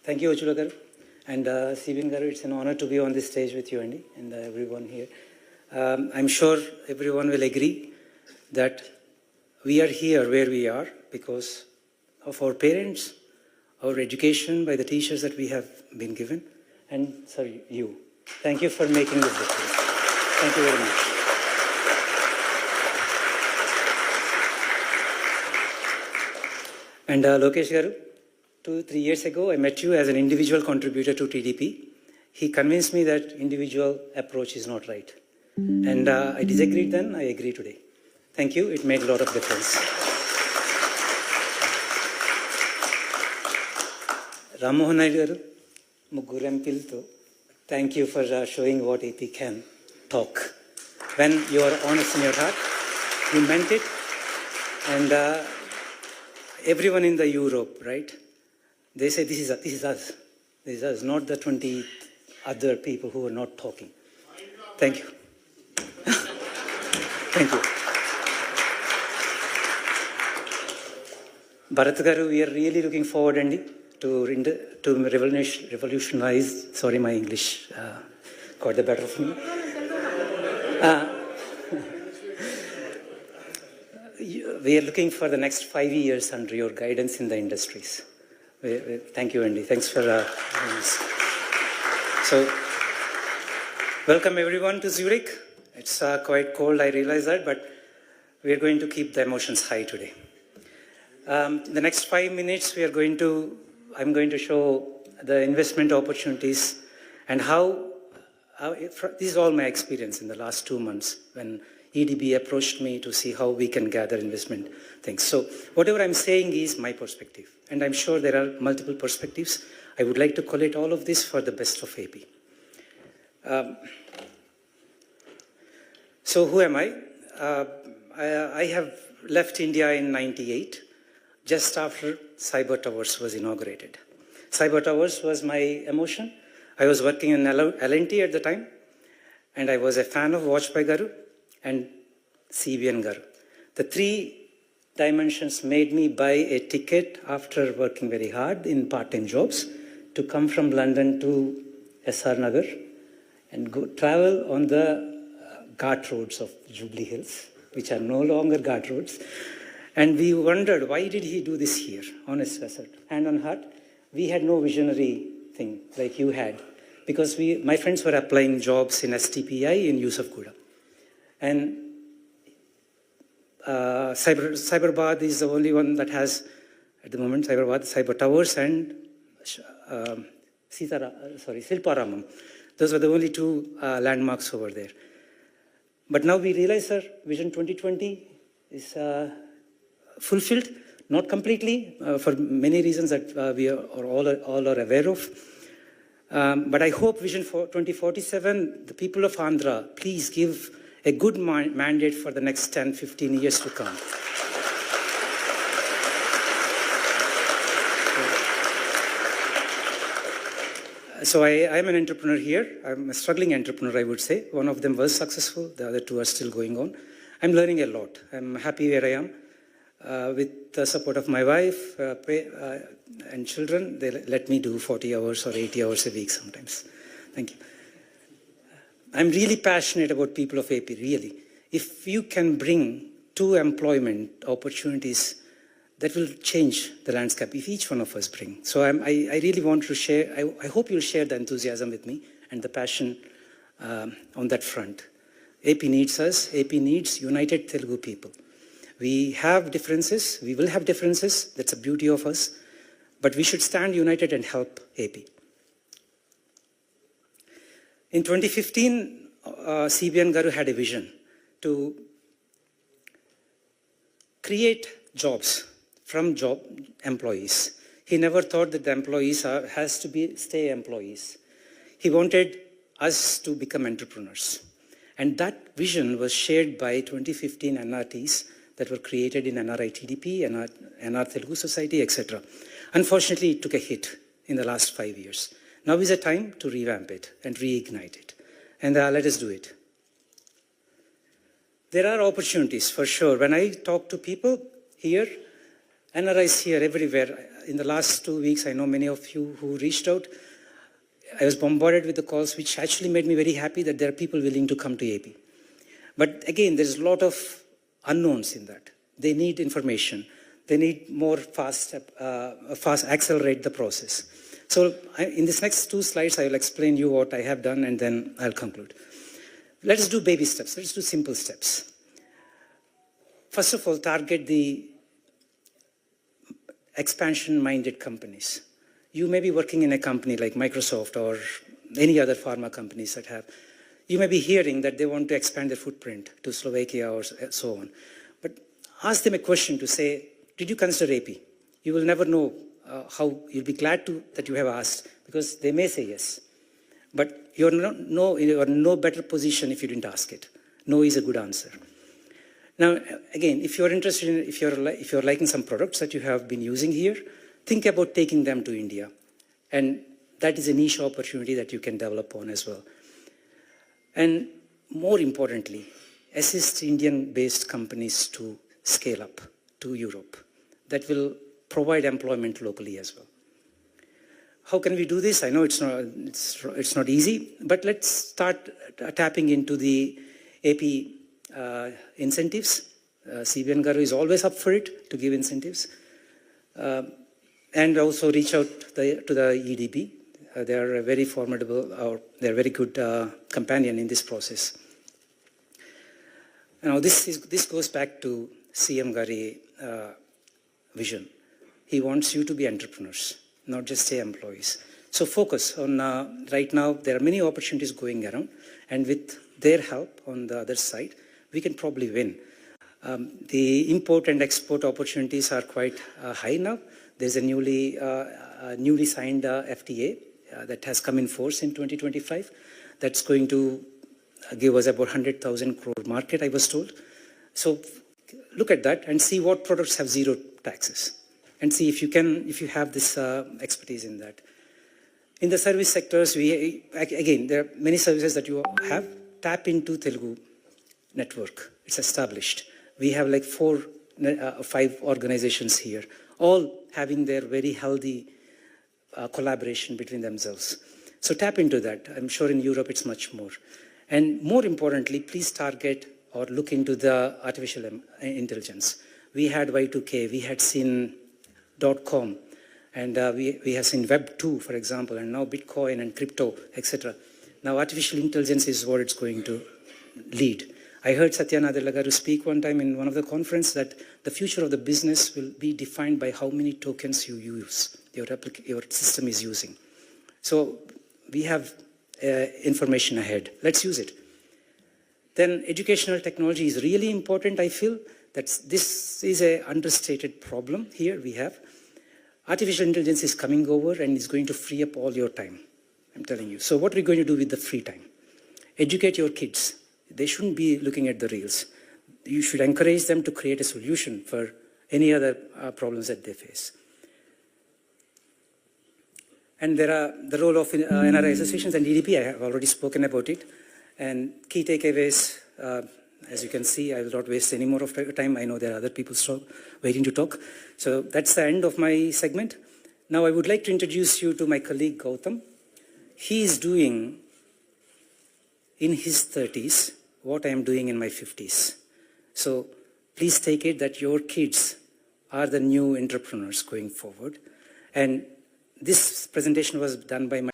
Thank you, Achula Garu. And Sibin Garu, it's an honor to be on this stage with you, Andy, and everyone here. I'm sure everyone will agree that we are here where we are because of our parents, our education by the teachers that we have been given, and sorry, you. Thank you for making this difference. Thank you very much. And Lokesh Garu, 2-3 years ago, I met you as an individual contributor to TDP. He convinced me that individual approach is not right. And I disagreed then, I agree today. Thank you, it made a lot of difference. Rammohan Naidu Garu, Mugguru MPlto, thank you for showing what AP can talk. When you are honest in your heart, you meant it. And everyone in the Europe, right? They say this is us. This is us, not the 20 other people who are not talking. Thank you. Thank you. Bharat Garu, we are really looking forward, Andy, to revolutionize. Sorry, my English got the better of me. We are looking for the next 5 years under your guidance in the industries. Thank you, Andy. Thanks for this. So, welcome everyone to Zurich. It's quite cold, I realize that, but we are going to keep the emotions high today. The next 5 minutes, I'm going to show the investment opportunities and how this is all my experience in the last 2 months when EDB approached me to see how we can gather investment things. So whatever I'm saying is my perspective, and I'm sure there are multiple perspectives. I would like to collate all of this for the best of AP. So who am I? I have left India in '98, just after Cyber Towers was inaugurated. Cyber Towers was my emotion. I was working in L&T at the time, and I was a fan of Vajpayee Garu and CBN Garu. The 3 dimensions made me buy a ticket after working very hard in part-time jobs to come from London to SR Nagar and travel on the Ghat roads of Jubilee Hills, which are no longer Ghat roads. And we wondered, why did he do this here? Honest, hand on heart, we had no visionary thing like you had, because my friends were applying jobs in STPI in Yusufgura. And Cyberabad is the only one that has, at the moment, Cyber Towers and Silparamam. Those were the only 2 landmarks over there. But now we realize, sir, Vision 2020 is fulfilled, not completely, for many reasons that we are all are aware of. But I hope Vision 2047, the people of Andhra, please give a good mandate for the next 10-15 years to come. So I am an entrepreneur here. I'm a struggling entrepreneur, I would say. One of them was successful. The other 2 are still going on. I'm learning a lot. I'm happy where I am. With the support of my wife and children, they let me do 40 hours or 80 hours a week sometimes. Thank you. I'm really passionate about people of AP, really. If you can bring 2 employment opportunities, that will change the landscape if each one of us bring. So I really want to share, I hope you'll share the enthusiasm with me and the passion on that front. AP needs us, AP needs united Telugu people. We have differences, we will have differences, that's the beauty of us, but we should stand united and help AP. In 2015, CBN Garu had a vision to create jobs from job employees. He never thought that the employees has to stay employees. He wanted us to become entrepreneurs. And that vision was shared by 2015 NRTs that were created in NRI TDP, NR Telugu Society, etc. Unfortunately, it took a hit in the last 5 years. Now is the time to revamp it and reignite it. And let us do it. There are opportunities for sure. When I talk to people here, NRIs here everywhere, in the last 2 weeks, I know many of you who reached out. I was bombarded with the calls, which actually made me very happy that there are people willing to come to AP. But again, there's a lot of unknowns in that. They need information. They need more fast accelerate the process. So in this next 2 slides, I will explain you what I have done, and then I'll conclude. Let's do baby steps. Let's do simple steps. First of all, target the expansion-minded companies. You may be working in a company like Microsoft or any other pharma companies that have, you may be hearing that they want to expand their footprint to Slovakia or so on. But ask them a question to say, did you consider AP? You will never know how, you'll be glad that you have asked, because they may say yes. But you're in no better position if you didn't ask it. No is a good answer. Now, again, if you're interested in, if you're liking some products that you have been using here, think about taking them to India. And that is a niche opportunity that you can develop on as well. And more importantly, assist Indian-based companies to scale up to Europe. That will provide employment locally as well. How can we do this? I know it's not easy, but let's start tapping into the AP incentives. CBN Garu is always up for it to give incentives. And also reach out to the EDB. They are a very formidable, or they're a very good companion in this process. Now this goes back to CM Gari vision. He wants you to be entrepreneurs, not just say employees. So focus on, right now there are many opportunities going around, and with their help on the other side, we can probably win. The import and export opportunities are quite high now. There's a newly signed FTA that has come in force in 2025. That's going to give us about 100,000 crore market, I was told. So look at that and see what products have zero taxes, and see if you have this expertise in that. In the service sectors, again, there are many services that you have. Tap into Telugu network. It's established. We have like 5 organizations here, all having their very healthy collaboration between themselves. So tap into that. I'm sure in Europe it's much more. And more importantly, please target or look into the artificial intelligence. We had Y2K, we had seen .com, and we have seen Web 2, for example, and now Bitcoin and crypto, etc. Now artificial intelligence is what it's going to lead. I heard Satya Nadella Garu speak one time in one of the conference that the future of the business will be defined by how many tokens you use, your system is using. So we have information ahead. Let's use it. Then educational technology is really important, I feel. This is an understated problem here we have. Artificial intelligence is coming over and is going to free up all your time, I'm telling you. So what are we going to do with the free time? Educate your kids. They shouldn't be looking at the reels. You should encourage them to create a solution for any other problems that they face. And there are the role of NRI associations and EDP. I have already spoken about it. And key takeaways, as you can see, I will not waste any more of your time. I know there are other people waiting to talk. So that's the end of my segment. Now I would like to introduce you to my colleague Gautam. He is doing in his 30s what I am doing in my 50s. So please take it that your kids are the new entrepreneurs going forward. And this presentation was done by my